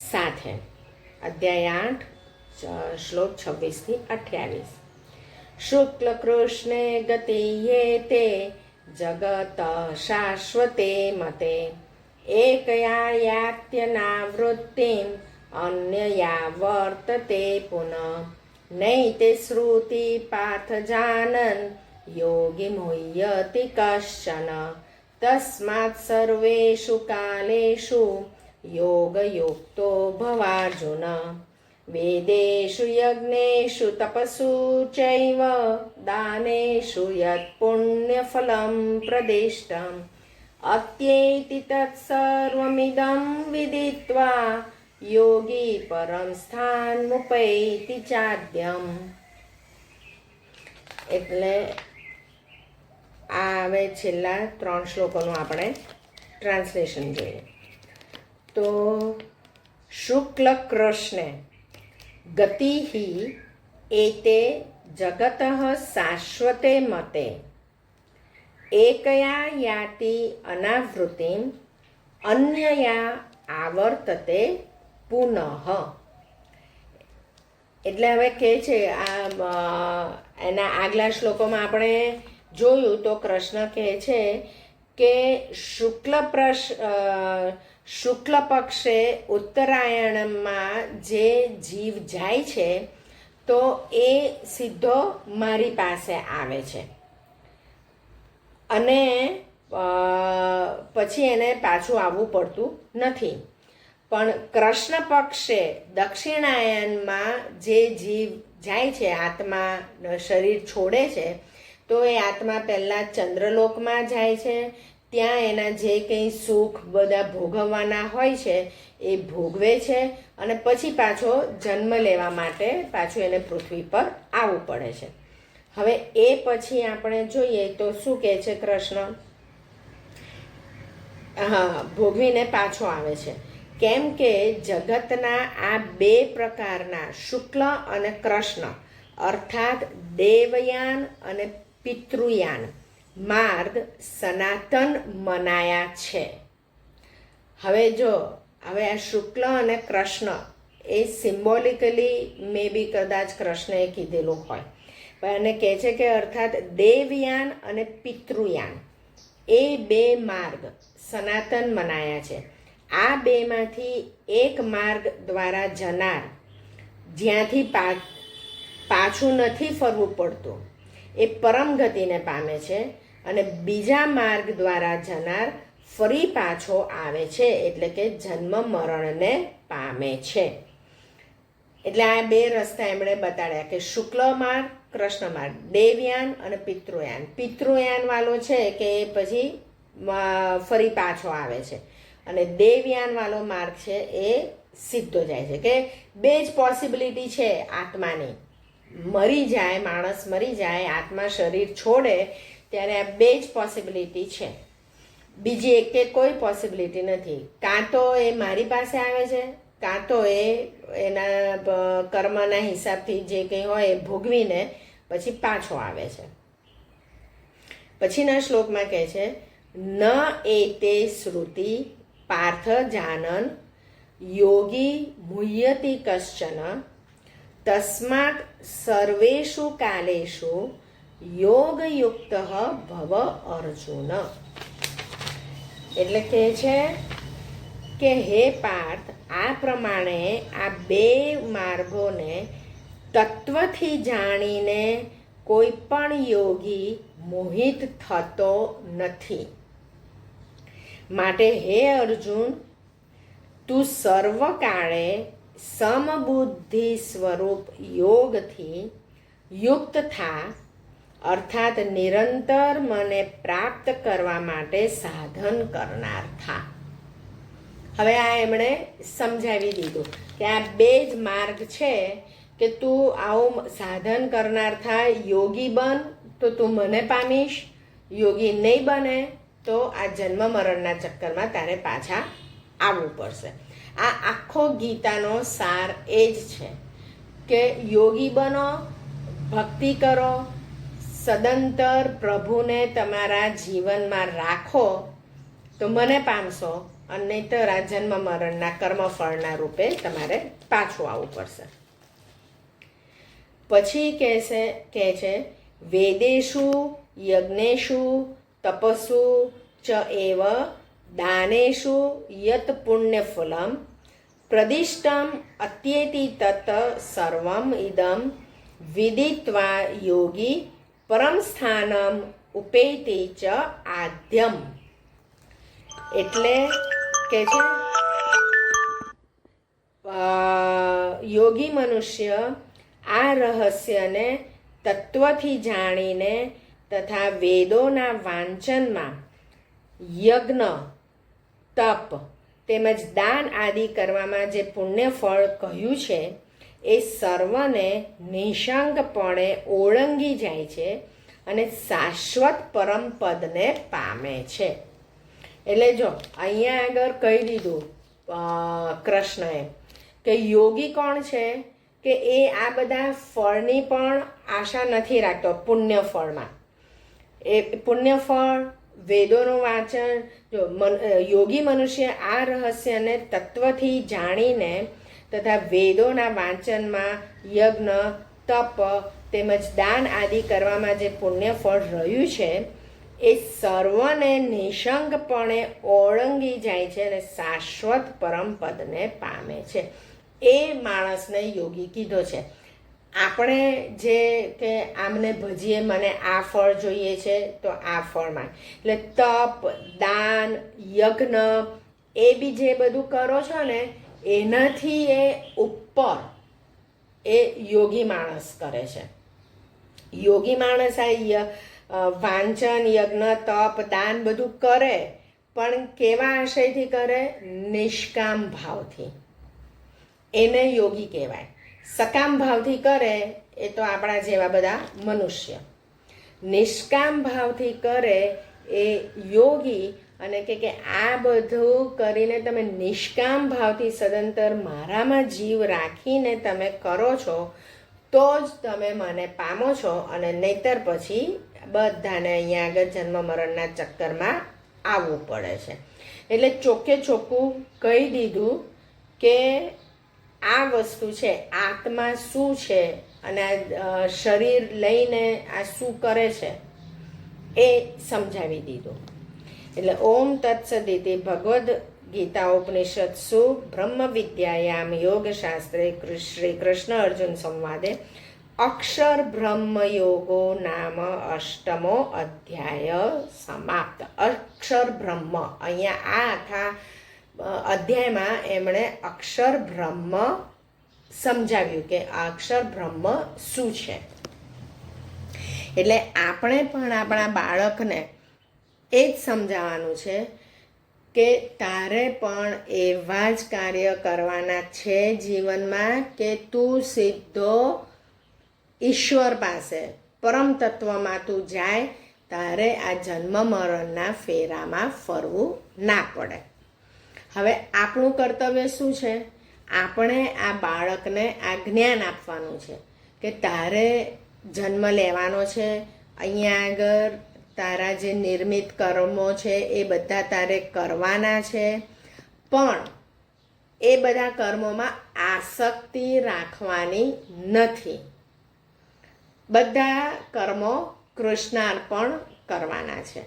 साथ है। अध्याय 8 श्लोक 26-28। शुक्ल कृष्णे गति ये ते जगत शाश्वते मते एकया यात्यनावृत्तिम् अन्यया वर्तते पुनः नैते श्रुति पार्थ जानन् योगी मुह्यति कश्चन तस्मात् सर्वेषु कालेषु योगयुक्तो भवार्जुन। वेदेषु यज्ञेषु तपसु चैव दानेषु यत् पुण्यफलं प्रदिष्टम् अत्येति तत्सर्वमिदं विदित्वा योगी परम स्थानमुपैति चाद्यम्। એટલે આ હવે છેલ્લા 3 શ્લોકોનું આપણે ટ્રાન્સલેશન જોઈએ. તો શુક્લ કૃષ્ણે ગતિ એતે જગતઃ શાશ્વતે મતે એકયા યાતિ અનાવૃત્તિમ અન્યયા આવર્તતે પુનઃ. એટલે હવે કહે છે એના આગલા શ્લોકોમાં આપણે જોયું તો કૃષ્ણ કહે છે કે શુક્લ પક્ષે ઉત્તરાયણમાં જે જીવ જાય છે તો એ સીધો મારી પાસે આવે છે અને પછી એને પાછું આવવું પડતું નથી. પણ કૃષ્ણ પક્ષે દક્ષિણાયનમાં જે જીવ જાય છે, આત્મા શરીર છોડે છે, તો એ આત્મા પહેલાં ચંદ્રલોકમાં જાય છે. ત્યાં એના જે કંઈ સુખ બધા ભોગવવાના હોય છે એ ભોગવે છે અને પછી પાછો જન્મ લેવા માટે પાછું એને પૃથ્વી પર આવવું પડે છે. હવે એ પછી આપણે જોઈએ તો શું કહે છે કૃષ્ણ? ભોગવીને પાછો આવે છે. કેમ કે જગતના આ 2 પ્રકારના શુક્લ અને કૃષ્ણ અર્થાત દેવયાન અને પિતૃયાન માર્ગ સનાતન મનાયા છે. હવે આ શુક્લ અને કૃષ્ણ એ સિમ્બોલિકલી મે બી કદાચ કૃષ્ણએ કીધેલું હોય, પણ એને કહે છે કે અર્થાત દેવયાન અને પિતૃયાન એ 2 માર્ગ સનાતન મનાયા છે. આ 2માંથી એક માર્ગ દ્વારા જનાર જ્યાંથી પાછું નથી ફરવું પડતું એ પરમ ગતિને પામે છે અને બીજા માર્ગ દ્વારા જનાર ફરી પાછો આવે છે, એટલે કે જન્મ મરણને પામે છે. એટલે આ 2 રસ્તા એમણે બતાડ્યા કે શુક્લ માર્ગ, કૃષ્ણ માર્ગ, દેવયાન અને પિતૃયાન. પિતૃયાન વાળો છે કે એ પછી ફરી પાછો આવે છે અને દેવયાન વાળો માર્ગ છે એ સીધો જાય છે. કે 2 જ પોસિબિલિટી છે આત્માની. મરી જાય, માણસ મરી જાય, આત્મા શરીર છોડે ત્યારે આ 2 જ પોસિબિલિટી છે. બીજી એકે કોઈ પોસિબિલિટી નથી. કાં તો એ મારી પાસે આવે છે, કાં તો એ એના કર્મના હિસાબથી જે કંઈ હોય એ ભોગવીને પછી પાછો આવે છે. પછીના શ્લોકમાં કહે છે ન એતે શ્રુતિ પાર્થ જાનન યોગી મુહ્યતિ કશ્ચન તસ્માત સર્વેષુ કાલેષુ યોગયુક્ત ભવ અર્જુન. એટલે કહે છે કે હે પાર્થ, આ પ્રમાણે આ 2 માર્ગોને તત્વથી જાણીને કોઈ પણ યોગી મોહિત થતો નથી. માટે હે અર્જુન, તું સર્વકાળે સમબુદ્ધિ સ્વરૂપ યોગથી યુક્ત થા, અર્થાત નિરંતર મને પ્રાપ્ત કરવા માટે સાધન કરનાર થા. હવે આ એમણે સમજાવી દીધું કે આ 2 જ માર્ગ છે કે તું આવું સાધન કરનાર થા, યોગી બન તો તું મને પામીશ, યોગી નહીં બને તો આ જન્મ મરણના ચક્કરમાં તારે પાછા આવવું પડશે. આ આખો ગીતાનો સાર એ જ છે કે યોગી બનો, ભક્તિ કરો, સદંતર પ્રભુને તમારા જીવનમાં રાખો તો મને પામશો, અને નહીંતર આ જન્મ મરણના કર્મફળના રૂપે તમારે પાછું આવવું પડશે. પછી કહે છે વેદેશુ યજ્ઞેશુ તપસુ ચ એવ દાનેશુ યત પુણ્યફલમ પ્રદિષ્ટમ અત્યેતિ તત સર્વમ ઇદમ વિદિત્વા યોગી પરમ સ્થાનમ ઉપેતિ ચ આદ્યમ. એટલે કે છે યોગી મનુષ્ય આ રહસ્યને તત્વથી જાણીને તથા વેદોના વાંચનમાં યજ્ઞ તપ તેમજ દાન આદિ કરવામાં જે પુણ્ય ફળ કહ્યું છે એ સર્વને નિઃશંકપણે ઓળંગી જાય છે અને શાશ્વત પરમ પદને પામે છે. એટલે જો અહીંયા આગળ કહી દીધું કૃષ્ણએ કે યોગી કોણ છે કે એ આ બધા ફળની પણ આશા નથી રાખતો. પુણ્ય ફળમાં એ પુણ્ય ફળ વેદોનું વાંચન જો યોગી મનુષ્ય આ રહસ્યને તત્વથી જાણીને તથા વેદોના વાંચનમાં યજ્ઞ તપ તેમજ દાન આદિ કરવામાં જે પુણ્ય ફળ રહ્યું છે એ સર્વને નિઃશંકપણે ઓળંગી જાય છે અને શાશ્વત પરમ પદને પામે છે. એ માણસને યોગી કીધો છે. આપણે જે કે આમને ભજીએ મને આ ફળ જોઈએ છે તો આ ફળમાં એટલે તપ દાન યજ્ઞ એ બી જે બધું કરો છો ને એનાથી એ ઉપર એ યોગી માણસ કરે છે. યોગી માણસ આ વાંચન યજ્ઞ તપ દાન બધું કરે પણ કેવા આશયથી કરે? નિષ્કામ ભાવથી. એને યોગી કહેવાય. સકામ ભાવથી કરે એ તો આપણા જેવા બધા મનુષ્ય. નિષ્કામ ભાવથી કરે એ યોગી. અને કે આ બધું કરીને તમે નિષ્કામ ભાવથી સદંતર મારામાં જીવ રાખીને તમે કરો છો તો જ તમે મને પામો છો અને નહીતર પછી બધાને અહીંયા આગળ જન્મ મરણના ચક્કરમાં આવવું પડે છે. એટલે ચોખ્ખે ચોખ્ખું કહી દીધું કે આ વસ્તુ છે આત્મા શું છે અને આ શરીર લઈને આ શું કરે છે એ સમજાવી દીધું. એટલે ઓમ તત્સદિતિ ભગવદ્ ગીતા ઉપનિષત્સુ બ્રહ્મ વિદ્યાયામ યોગશાસ્ત્રે શ્રી કૃષ્ણ અર્જુન સંવાદે અક્ષર બ્રહ્મ યોગો નામ અષ્ટમો અધ્યાય સમાપ્ત. અક્ષર બ્રહ્મ અહીંયા આ આખા અધ્યાયમાં એમણે અક્ષર બ્રહ્મ સમજાવ્યું કે આ અક્ષર બ્રહ્મ શું છે. એટલે આપણે પણ આપણા બાળકને એ જ સમજાવવાનું છે કે તારે પણ એવા જ કાર્ય કરવાના છે જીવનમાં કે તું સીધો ઈશ્વર પાસે પરમ તત્વમાં તું જાય તારે આ જન્મ મરણના ફેરામાં ફરવું ના પડે. હવે આપણું કર્તવ્ય શું છે? આપણે આ બાળકને આ જ્ઞાન આપવાનું છે કે તારે જન્મ લેવાનો છે. અહીંયા આગળ તારા જે નિર્મિત કર્મો છે એ બધા તારે કરવાના છે પણ એ બધા કર્મોમાં આસક્તિ રાખવાની નથી. બધા કર્મો કૃષ્ણાર્પણ કરવાના છે.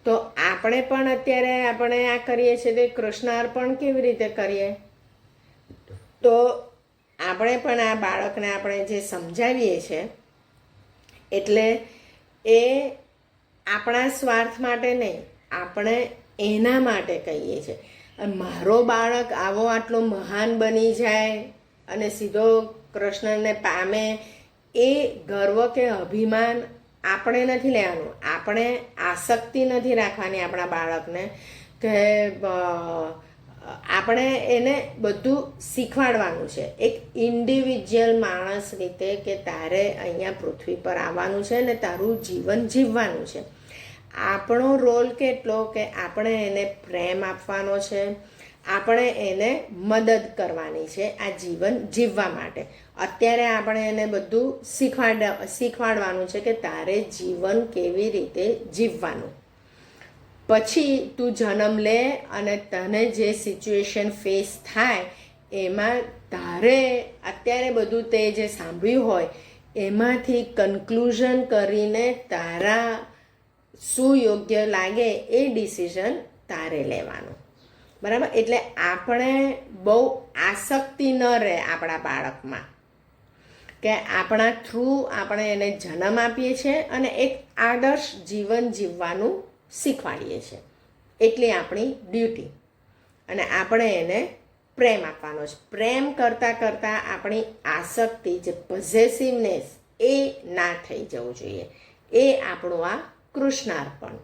તો આપણે પણ અત્યારે આપણે આ કરીએ છીએ તે કૃષ્ણાર્પણ કેવી રીતે કરીએ? તો આપણે પણ આ બાળકને આપણે જે સમજાવીએ છીએ એટલે એ આપણા સ્વાર્થ માટે નહીં, આપણે એના માટે કહીએ છીએ. મારો બાળક આવો આટલો મહાન બની જાય અને સીધો કૃષ્ણને પામે એ ગર્વ કે અભિમાન આપણે નથી લેવાનું. આપણે આસક્તિ નથી રાખવાની આપણા બાળકને કે આપણે એને બધું શીખવાડવાનું છે એક ઇન્ડિવિજ્યુઅલ માણસ રીતે કે તારે અહીંયા પૃથ્વી પર આવવાનું છે ને તારું જીવન જીવવાનું છે. આપણો રોલ કેટલો કે આપણે એને પ્રેમ આપવાનો છે, આપણે એને મદદ કરવાની છે આ જીવન જીવવા માટે. અત્યારે આપણે એને બધું શીખવાડવાનું છે કે તારે જીવન કેવી રીતે જીવવાનું. પછી તું જન્મ લે અને તને જે સિચ્યુએશન ફેસ થાય એમાં તારે અત્યારે બધું તે જે સાંભળ્યું હોય એમાંથી કન્ક્લુઝન કરીને તારા શું યોગ્ય લાગે એ ડિસિઝન તારે લેવાનું, બરાબર. એટલે આપણે બહુ આસક્તિ ન રહે આપણા બાળકમાં કે આપણા થ્રુ આપણે એને જન્મ આપીએ છીએ અને એક આદર્શ જીવન જીવવાનું શીખવાડીએ છીએ, એટલી આપણી ડ્યુટી. અને આપણે એને પ્રેમ આપવાનો છે. પ્રેમ કરતાં કરતાં આપણી આસક્તિ જે પોઝેસિવનેસ એ ના થઈ જવું જોઈએ. એ આપણું આ કૃષ્ણાર્પણ.